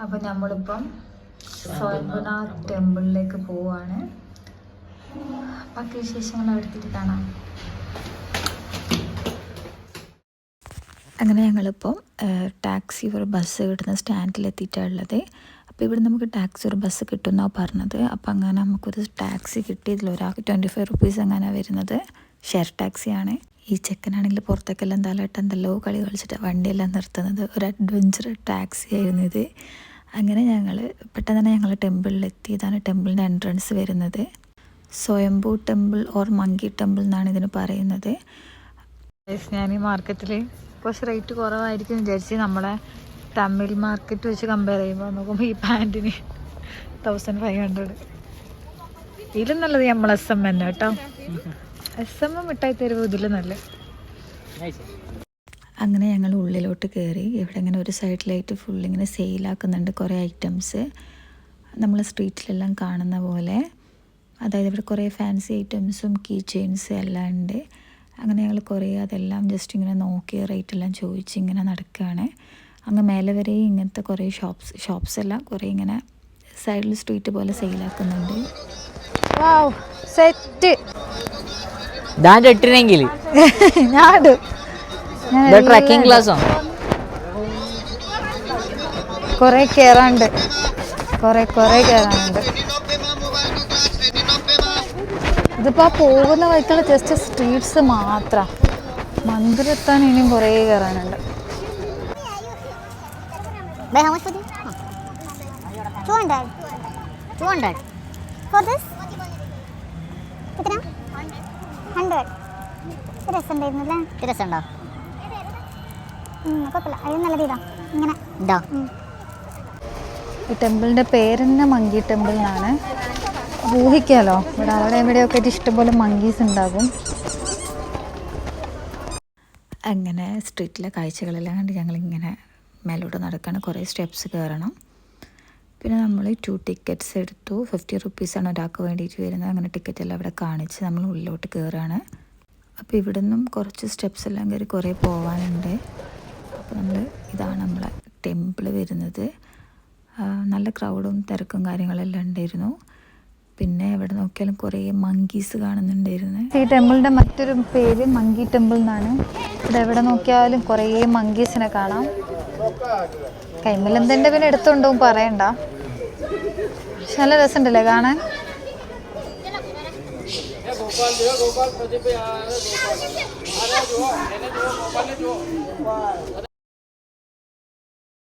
അപ്പോൾ നമ്മളിപ്പം സ്വയംഭുനാഥ് ടെമ്പിളിലേക്ക് പോവാണ്. ബാക്കി വിശേഷങ്ങൾ എടുത്തിട്ട് കാണാം. അങ്ങനെ ഞങ്ങളിപ്പം ടാക്സി ഒരു ബസ് കിട്ടുന്ന സ്റ്റാൻഡിലെത്തിയിട്ടുള്ളത്. അപ്പോൾ ഇവിടെ നമുക്ക് ടാക്സി ഒരു ബസ് കിട്ടുമെന്നാണ് പറഞ്ഞത്. അപ്പോൾ അങ്ങനെ നമുക്കൊരു ടാക്സി കിട്ടി. ഇതിലൊരാൾക്ക് 25 റുപ്പീസ് അങ്ങനെ വരുന്നത്. ഷെയർ ടാക്സിയാണ്. ഈ ചെക്കനാണെങ്കിൽ പുറത്തേക്കെല്ലാം തലയിട്ട് എന്തെല്ലോ കളി കളിച്ചിട്ട് വണ്ടിയെല്ലാം നിർത്തുന്നത്. ഒരു അഡ്വഞ്ചർ ടാക്സി ആയിരുന്നു ഇത്. അങ്ങനെ ഞങ്ങൾ പെട്ടെന്ന് തന്നെ ഞങ്ങൾ ടെമ്പിളിലെത്തി. ഇതാണ് ടെമ്പിളിൻ്റെ എൻട്രൻസ് വരുന്നത്. സ്വയംഭൂ ടെമ്പിൾ ഓർ മങ്കി ടെമ്പിൾ എന്നാണ് ഇതിന് പറയുന്നത്. ഞാൻ ഈ മാർക്കറ്റിൽ കുറച്ച് റേറ്റ് കുറവായിരിക്കും വിചാരിച്ച് നമ്മളെ തമിഴ് മാർക്കറ്റ് വെച്ച് കമ്പയർ ചെയ്യുമ്പോൾ നോക്കുമ്പോൾ ഈ പാൻറ്റിന് 1500. ഇതിലും നല്ലത് നമ്മൾ SM തന്നെ കേട്ടോ. SM മിഠായി തരുമോ ഇതിലും നല്ല. അങ്ങനെ ഞങ്ങൾ ഉള്ളിലോട്ട് കയറി. ഇവിടെ ഇങ്ങനെ ഒരു സൈഡിലായിട്ട് ഫുൾ ഇങ്ങനെ സെയിലാക്കുന്നുണ്ട് കുറേ ഐറ്റംസ് നമ്മൾ സ്ട്രീറ്റിലെല്ലാം കാണുന്ന പോലെ. അതായത് ഇവിടെ കുറേ ഫാൻസി ഐറ്റംസും കീ ചെയിൻസും എല്ലാം ഉണ്ട്. അങ്ങനെ ഞങ്ങൾ കുറേ അതെല്ലാം ജസ്റ്റ് ഇങ്ങനെ നോക്കി റേറ്റെല്ലാം ചോദിച്ച് ഇങ്ങനെ നടക്കുകയാണ്. അങ്ങ് മേലെ വരെ ഇങ്ങനത്തെ കുറേ ഷോപ്സ് എല്ലാം കുറേ ഇങ്ങനെ സൈഡിൽ സ്ട്രീറ്റ് പോലെ സെയിലാക്കുന്നുണ്ട്. സെറ്റ് ട്രക്കിംഗ് ക്ലാസ്സോ കുറേ കയറാനുണ്ട്. കുറേ കയറാനുണ്ട്. ഇതിപ്പോൾ പോകുന്ന വഴിക്കുള്ള ജസ്റ്റ് സ്ട്രീറ്റ്സ് മാത്രം. മന്ദിരത്താൻ ഇനിയും കുറേ കയറാനുണ്ട്. 200 for this. എത്ര? 100. രസമുണ്ടായിരുന്നല്ലേ? രസമുണ്ടോ? കുഴപ്പമില്ല. അത് നല്ലത് ഇതാ ഇങ്ങനെ ഇതാ. ഈ ടെമ്പിളിൻ്റെ പേര് തന്നെ മങ്കി ടെമ്പിൾ എന്നാണ്. ഊഹിക്കാലോ, ഇവിടെ അവിടെ എവിടെയൊക്കെ ഇഷ്ടംപോലെ മങ്കീസ് ഉണ്ടാകും. അങ്ങനെ സ്ട്രീറ്റിലെ കാഴ്ചകളെല്ലാം കണ്ട് ഞങ്ങളിങ്ങനെ മേലോട്ട് നടക്കുകയാണ്. കുറേ സ്റ്റെപ്സ് കയറണം. പിന്നെ നമ്മൾ 2 ടിക്കറ്റ്സ് എടുത്തു. 50 റുപ്പീസാണ് ഒരാൾക്ക് വേണ്ടിയിട്ട് വരുന്നത്. അങ്ങനെ ടിക്കറ്റ് എല്ലാം അവിടെ കാണിച്ച് നമ്മൾ ഉള്ളിലോട്ട് കയറുകയാണ്. അപ്പോൾ ഇവിടെ നിന്നും കുറച്ച് സ്റ്റെപ്സ് എല്ലാം കയറി കുറേ പോകാനുണ്ട്. അപ്പോൾ ഇതാണ് നമ്മളെ ടെമ്പിൾ വരുന്നത്. നല്ല ക്രൗഡും തിരക്കും കാര്യങ്ങളെല്ലാം ഉണ്ടായിരുന്നു. പിന്നെ എവിടെ നോക്കിയാലും കുറേ മങ്കീസ് കാണുന്നുണ്ടായിരുന്നു. ഈ ടെമ്പിളിൻ്റെ മറ്റൊരു പേര് മങ്കി ടെമ്പിൾ എന്നാണ്. ഇവിടെ എവിടെ നോക്കിയാലും കുറേ മങ്കീസിനെ കാണാം. കൈമലെന്തിൻ്റെ പിന്നെ എടുത്തുകൊണ്ടും പറയണ്ട. പക്ഷെ നല്ല രസമുണ്ടല്ലേ കാണാൻ.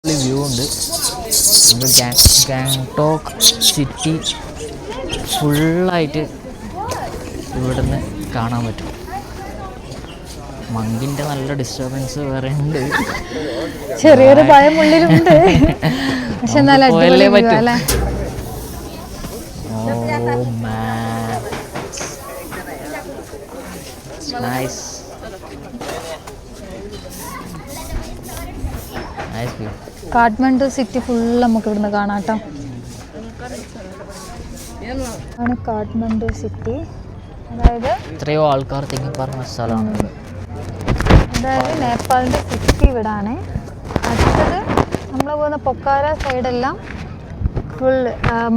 വ്യൂ ഉണ്ട്. ഗാങ്ടോക്ക് സിറ്റി ഫുള്ളായിട്ട് ഇവിടുന്ന് കാണാൻ പറ്റും. മങ്കിൻ്റെ നല്ല ഡിസ്റ്റർബൻസ് വേറെ ഉണ്ട്. ചെറിയൊരു ഭയം ഉള്ളിലുണ്ട്. പക്ഷെ നല്ല അടിപൊളി വ്യൂ അല്ലേ. Nice view. Kathmandu city full നമുക്ക് ഇവിടുന്ന് കാണാം കേട്ടോ. ആണ് കാഠ്മണ്ഡു സിറ്റി. അതായത് എത്രയോ ആൾക്കാർ തിങ്ങി പറഞ്ഞ സ്ഥലമാണ്. അതായത് നേപ്പാളിൻ്റെ സിറ്റി ഇവിടാണ്. അടുത്തത് നമ്മൾ പോകുന്ന പൊക്കാര സൈഡെല്ലാം ഫുൾ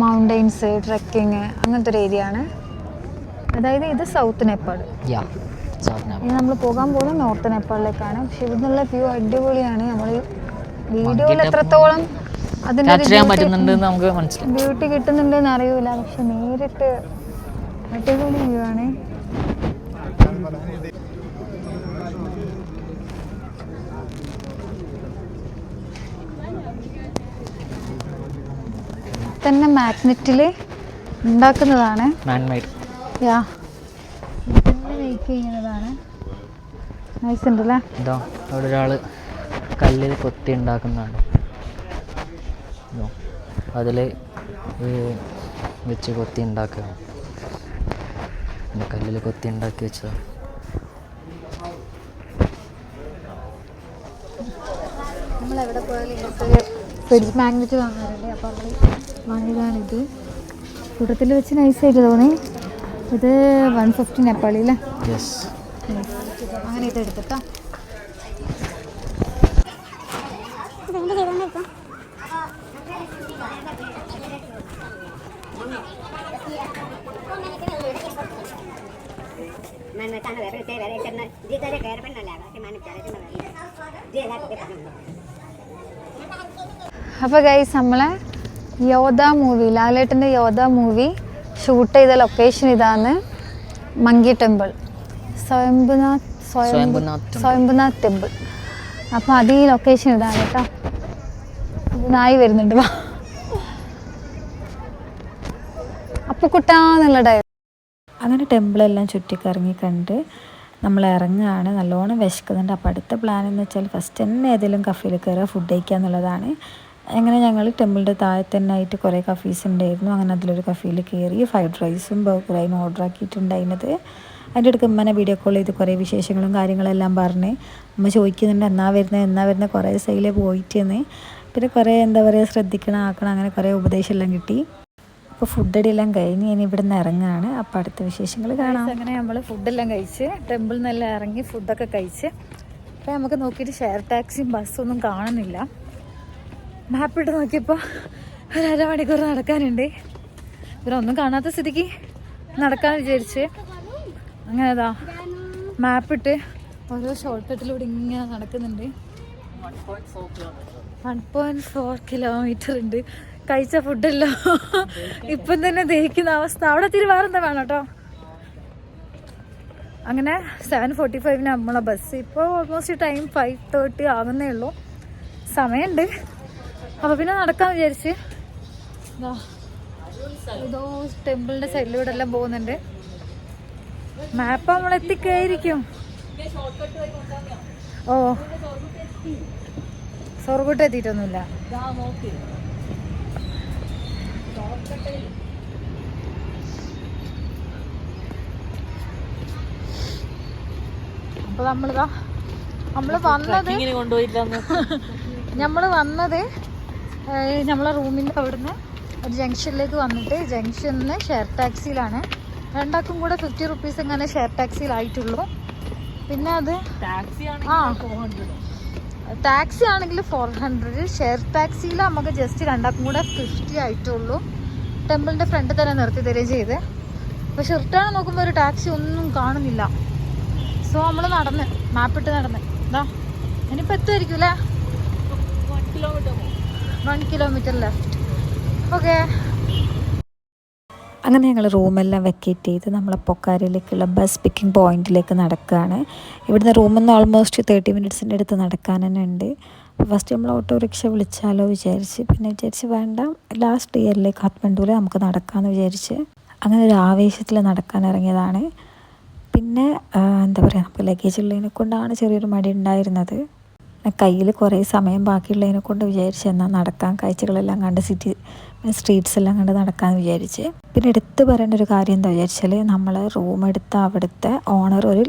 മൗണ്ടെയ്ൻസ്, ട്രെക്കിങ് അങ്ങനത്തെ ഒരു ഏരിയ ആണ്. അതായത് ഇത് സൗത്ത് നേപ്പാൾ. ഇനി നമ്മൾ പോകാൻ പോകുന്നത് നോർത്ത് നേപ്പാളിലേക്കാണ്. പക്ഷെ ഇവിടുന്നുള്ള വ്യൂ അടിപൊളിയാണ്. നമ്മൾ വീഡിയോയിൽ എത്രത്തോളം അതിൻ്റെ ബ്യൂട്ടി കിട്ടുന്നുണ്ടെന്ന് അറിയൂല. പക്ഷെ നേരിട്ട് അടിപൊളി വ്യൂ ആണ്. തന്നെ മാഗ്നറ്റിൽ ഉണ്ടാക്കുന്നതാണ്. ചെയ്യുന്നതാണ്. നൈസ് ഉണ്ടല്ലേ. അവിടെ ഒരാൾ കല്ലിൽ കൊത്തി ഉണ്ടാക്കുന്നതാണ്. അതിൽ വെച്ച് കൊത്തി ഉണ്ടാക്കുക. കല്ലിൽ കൊത്തി ഉണ്ടാക്കി വെച്ചതാണ്. നമ്മളെവിടെ പോയാലും ഫ്രിഡ്ജ് മാഗ്നറ്റ് വാങ്ങാറുണ്ട്. അപ്പോൾ നമ്മൾ വാങ്ങിയതാണിത്. കൂട്ടത്തിൽ വെച്ച് നൈസായിട്ട് തോന്നി. ഇത് 150 നേപ്പാളി അല്ലേ? അങ്ങനെ ഇത് എടുത്തിട്ടോ. അപ്പോൾ ഗൈസ് നമ്മളെ യോധ മൂവി, ലാലേട്ടൻ്റെ യോധ മൂവി ഷൂട്ട് ചെയ്ത ലൊക്കേഷൻ ഇതാണ്. Monkey temple, Swayambhunath temple. അപ്പോൾ അത് ഈ ലൊക്കേഷൻ ഇതാണ് കേട്ടോ. നായി വരുന്നുണ്ട് വാ അപ്പുക്കുട്ടാന്നുള്ള ഡയറി. അങ്ങനെ ടെമ്പിളെല്ലാം ചുറ്റിക്കറങ്ങി കണ്ട് നമ്മൾ ഇറങ്ങുകയാണ്. നല്ലോണം വിശക്കുന്നുണ്ട്. അപ്പോൾ അടുത്ത പ്ലാൻ എന്ന് വെച്ചാൽ ഫസ്റ്റ് തന്നെ ഏതെങ്കിലും കഫേയിൽ കയറുക, ഫുഡ് കഴിക്കുക എന്നുള്ളതാണ്. അങ്ങനെ ഞങ്ങൾ ടെമ്പിളിൻ്റെ താഴെ തന്നെ ആയിട്ട് കുറേ കഫീസ് ഉണ്ടായിരുന്നു. അങ്ങനെ അതിലൊരു കഫേയിൽ കയറി ഫ്രൈഡ് റൈസും ബർഗറായും ഓർഡർ ആക്കിയിട്ടുണ്ടായിരുന്നത്. അതിൻ്റെ അടുത്ത് ഉമ്മനെ വീഡിയോ കോൾ ചെയ്ത് കുറേ വിശേഷങ്ങളും കാര്യങ്ങളെല്ലാം പറഞ്ഞ് ഉമ്മ ചോദിക്കുന്നുണ്ട് എന്നാ വരുന്നത് കുറേ സൈഡിൽ പോയിട്ടെന്ന്. പിന്നെ കുറേ എന്താ പറയുക ശ്രദ്ധിക്കണം ആക്കണം അങ്ങനെ കുറേ ഉപദേശമെല്ലാം കിട്ടി. അപ്പോൾ ഫുഡടിയെല്ലാം കഴിഞ്ഞ് ഇനി ഇവിടെ നിന്ന് ഇറങ്ങുകയാണ്. അപ്പോൾ അടുത്ത വിശേഷങ്ങൾ കാണാം. അങ്ങനെ നമ്മൾ ഫുഡെല്ലാം കഴിച്ച് ടെമ്പിളിൽ നിന്നെല്ലാം ഇറങ്ങി ഫുഡൊക്കെ കഴിച്ച് അപ്പോൾ നമുക്ക് നോക്കിയിട്ട് ഷെയർ ടാക്സിയും ബസ്സൊന്നും കാണുന്നില്ല. മാപ്പിട്ട് നോക്കിയപ്പോൾ ഒരു അരമണിക്കൂർ നടക്കാനുണ്ട്. ഇവരൊന്നും കാണാത്ത സ്ഥിതിക്ക് നടക്കാൻ വിചാരിച്ച് അങ്ങനെ അതാ മാപ്പിട്ട് ഓരോ ഷോർട്ട് കട്ടിലൂടെ ഇങ്ങനെ നടക്കുന്നുണ്ട്. 1.4 കിലോമീറ്റർ ഉണ്ട്. കഴിച്ച ഫുഡല്ലോ ഇപ്പം തന്നെ ദഹിക്കുന്ന അവസ്ഥ. അവിടെ തിരി വേറെന്താ വേണം കേട്ടോ. അങ്ങനെ 7:45 നമ്മളെ ബസ്. ഇപ്പോൾ ഓൾമോസ്റ്റ് ടൈം 5:30 ആകുന്നേ ഉള്ളൂ. സമയമുണ്ട്. അപ്പോൾ പിന്നെ നടക്കാൻ വിചാരിച്ച് ഇതോ ടെമ്പിളിൻ്റെ സൈഡിലൂടെ എല്ലാം പോകുന്നുണ്ട്. മാപ്പ് നമ്മൾ എത്തിക്കായിരിക്കും. ഓ സ്വർഗോട്ട് എത്തിയിട്ടൊന്നുമില്ല. അപ്പോൾ നമ്മൾ വന്നത് നമ്മളെ റൂമിൻ്റെ അവിടുന്ന് ഒരു ജംഗ്ഷനിലേക്ക് വന്നിട്ട് ജംഗ്ഷനിൽ ഷെയർ ടാക്സിയിലാണ്. രണ്ടാക്കും കൂടെ 50 റുപ്പീസ് എങ്ങനെ ഷെയർ ടാക്സിയിലായിട്ടുള്ളൂ. പിന്നെ അത് ടാക്സി ആണെങ്കിൽ 400, ഷെയർ ടാക്സിയിൽ നമുക്ക് ജസ്റ്റ് രണ്ടാക്കും കൂടെ 50 ആയിട്ടുള്ളൂ. ടെമ്പിളിൻ്റെ ഫ്രണ്ട് തന്നെ നിർത്തി തരികയും ചെയ്ത്. പക്ഷെ റിട്ടേൺ നോക്കുമ്പോൾ ഒരു ടാക്സി ഒന്നും കാണുന്നില്ല. സോ നമ്മൾ മാപ്പിട്ട് നടന്ന് ഇതാ ഇനിയിപ്പോൾ എത്തുമായിരിക്കും അല്ലേ. 1 കിലോമീറ്റർ ലെഫ്റ്റ്. ഓക്കെ. അങ്ങനെ ഞങ്ങൾ റൂമെല്ലാം വെക്കേറ്റ് ചെയ്ത് നമ്മളെ പൊക്കാരയിലേക്കുള്ള ബസ് പിക്കിംഗ് പോയിന്റിലേക്ക് നടക്കുകയാണ്. ഇവിടുന്ന് റൂമിൽ നിന്ന് ഓൾമോസ്റ്റ് 30 മിനിറ്റ്സിൻ്റെ അടുത്ത് നടക്കാൻ തന്നെ ഉണ്ട്. ഫസ്റ്റ് നമ്മൾ ഓട്ടോറിക്ഷ വിളിച്ചാലോ വിചാരിച്ച്, പിന്നെ വിചാരിച്ച് വേണ്ട ലാസ്റ്റ് ഇയറിലേക്ക് കാഠ്മണ്ഡുവിൽ നമുക്ക് നടക്കാമെന്ന് വിചാരിച്ച് അങ്ങനെ ഒരു ആവേശത്തിൽ നടക്കാൻ ഇറങ്ങിയതാണ്. പിന്നെ എന്താ പറയുക, നമുക്ക് ലഗേജ് ഉള്ളതിനെ കൊണ്ടാണ് ചെറിയൊരു മടി ഉണ്ടായിരുന്നത്. കയ്യിൽ കുറേ സമയം ബാക്കിയുള്ളതിനെ കൊണ്ട് വിചാരിച്ച് എന്നാൽ നടക്കാൻ, കാഴ്ചകളെല്ലാം കണ്ട് സ്ട്രീറ്റ്സ് എല്ലാം കണ്ട് നടക്കാമെന്ന് വിചാരിച്ച്. പിന്നെ എടുത്ത് പറയേണ്ട ഒരു കാര്യം എന്താ വിചാരിച്ചാൽ നമ്മൾ റൂം എടുത്ത അവിടുത്തെ ഓണർ ഒരു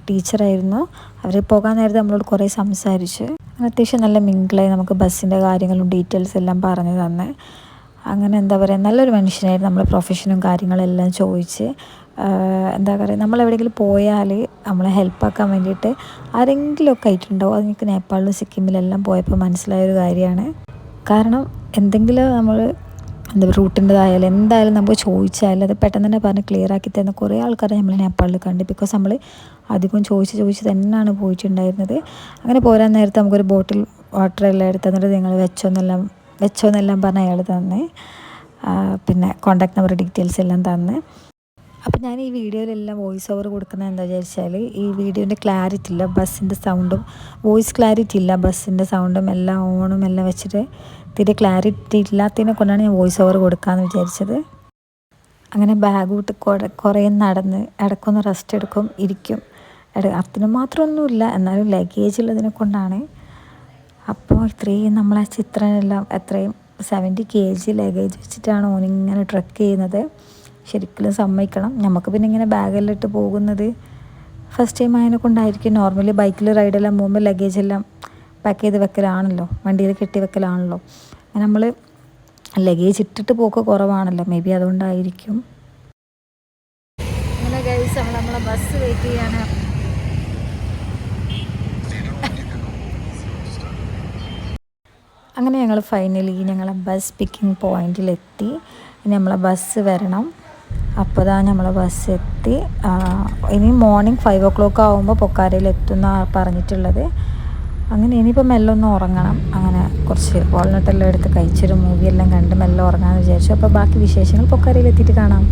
ടീച്ചറായിരുന്നു. അവർ പോകാൻ നേരത്തെ നമ്മളോട് കുറേ സംസാരിച്ച് അത്യാവശ്യം നല്ല മിങ്കിളായി നമുക്ക് ബസ്സിൻ്റെ കാര്യങ്ങളും ഡീറ്റെയിൽസ് എല്ലാം പറഞ്ഞു തന്നെ. അങ്ങനെ എന്താ പറയുക നല്ലൊരു മനുഷ്യനായിരുന്നു. നമ്മൾ പ്രൊഫഷനും കാര്യങ്ങളെല്ലാം ചോദിച്ച് എന്താ പറയുക നമ്മളെവിടെയെങ്കിലും പോയാൽ നമ്മളെ ഹെൽപ്പാക്കാൻ വേണ്ടിയിട്ട് ആരെങ്കിലുമൊക്കെ ആയിട്ടുണ്ടാവും. അത് എനിക്ക് നേപ്പാളിലും സിക്കിമിലെല്ലാം പോയപ്പോൾ മനസ്സിലായൊരു കാര്യമാണ്. കാരണം എന്തെങ്കിലും നമ്മൾ എന്താ റൂട്ടിൻ്റെതായാലും എന്തായാലും നമുക്ക് ചോദിച്ചാൽ അത് പെട്ടെന്ന് തന്നെ പറഞ്ഞ് ക്ലിയർ ആക്കി തരുന്ന കുറേ ആൾക്കാരെ നമ്മൾ നേപ്പാളിൽ കണ്ട്. ബിക്കോസ് നമ്മൾ അധികം ചോദിച്ച് തന്നെയാണ് പോയിട്ടുണ്ടായിരുന്നത്. അങ്ങനെ പോരാൻ നേരത്തെ നമുക്കൊരു ബോട്ടിൽ വാട്ടർ എല്ലാം എടുത്ത് തന്നിട്ട് നിങ്ങൾ വെച്ചോന്നെല്ലാം പറഞ്ഞ് അയാൾ തന്നെ പിന്നെ കോൺടാക്ട് നമ്പർ ഡീറ്റെയിൽസ് എല്ലാം തന്ന്. അപ്പോൾ ഞാൻ ഈ വീഡിയോയിലെല്ലാം വോയിസ് ഓവർ കൊടുക്കുന്നത് എന്താ വിചാരിച്ചാൽ ഈ വീഡിയോൻ്റെ ക്ലാരിറ്റി ഇല്ല, ബസ്സിൻ്റെ സൗണ്ടും വോയിസ് ക്ലാരിറ്റി ഇല്ല, ബസ്സിൻ്റെ സൗണ്ടും എല്ലാം ഓണും എല്ലാം വെച്ചിട്ട് തീരെ ക്ലാരിറ്റി ഇല്ലാത്തതിനെ കൊണ്ടാണ് ഞാൻ വോയിസ് ഓവർ കൊടുക്കാമെന്ന് വിചാരിച്ചത്. അങ്ങനെ ബാഗ് വിട്ട് കുറേ നടന്ന് ഇടയ്ക്കൊന്ന് റെസ്റ്റ് എടുക്കും ഇരിക്കും. അതിന് മാത്രമൊന്നുമില്ല, എന്നാലും ലഗേജ് ഉള്ളതിനെ കൊണ്ടാണ്. അപ്പോൾ ഇത്രയും നമ്മളെ ചിത്രനെല്ലാം എത്രയും 70 kg ലഗേജ് വെച്ചിട്ടാണ് ഓനിങ്ങനെ ട്രക്ക് ചെയ്യുന്നത്. ശരിക്കും സമ്മതിക്കണം. നമുക്ക് പിന്നെ ഇങ്ങനെ ബാഗെല്ലാം ഇട്ട് പോകുന്നത് ഫസ്റ്റ് ടൈം അതിനെ കൊണ്ടായിരിക്കും. നോർമലി ബൈക്കിൽ റൈഡെല്ലാം പോകുമ്പോൾ ലഗേജെല്ലാം പാക്ക് ചെയ്ത് വെക്കലാണല്ലോ, വണ്ടിയിൽ കെട്ടി വെക്കലാണല്ലോ. നമ്മൾ ലഗേജ് ഇട്ടിട്ട് പോക്ക് കുറവാണല്ലോ, മേ ബി അതുകൊണ്ടായിരിക്കും. അങ്ങനെ ഗൈസ് നമ്മളെ ബസ് വെയിറ്റ് ചെയ്യാണ്. അങ്ങനെ ഞങ്ങൾ ഫൈനലി ഞങ്ങളെ ബസ് പിക്കിംഗ് പോയിന്റിലെത്തി. ഇനി നമ്മളെ ബസ് വരണം. അപ്പോൾ നമ്മളെ ബസ് എത്തി. ഇനി മോർണിംഗ് 5 o'clock ആകുമ്പോൾ പൊക്കാരയിൽ എത്തുമെന്നാണ് പറഞ്ഞിട്ടുള്ളത്. അങ്ങനെ ഇനിയിപ്പോൾ മെല്ലെ ഒന്ന് ഉറങ്ങണം. അങ്ങനെ കുറച്ച് വാൾനട്ടെല്ലാം എടുത്ത് കഴിച്ചൊരു മൂവിയെല്ലാം കണ്ട് മെല്ലെ ഉറങ്ങാമെന്ന് വിചാരിച്ചു. അപ്പോൾ ബാക്കി വിശേഷങ്ങൾ പൊക്കാരയിലെത്തിയിട്ട് കാണാം.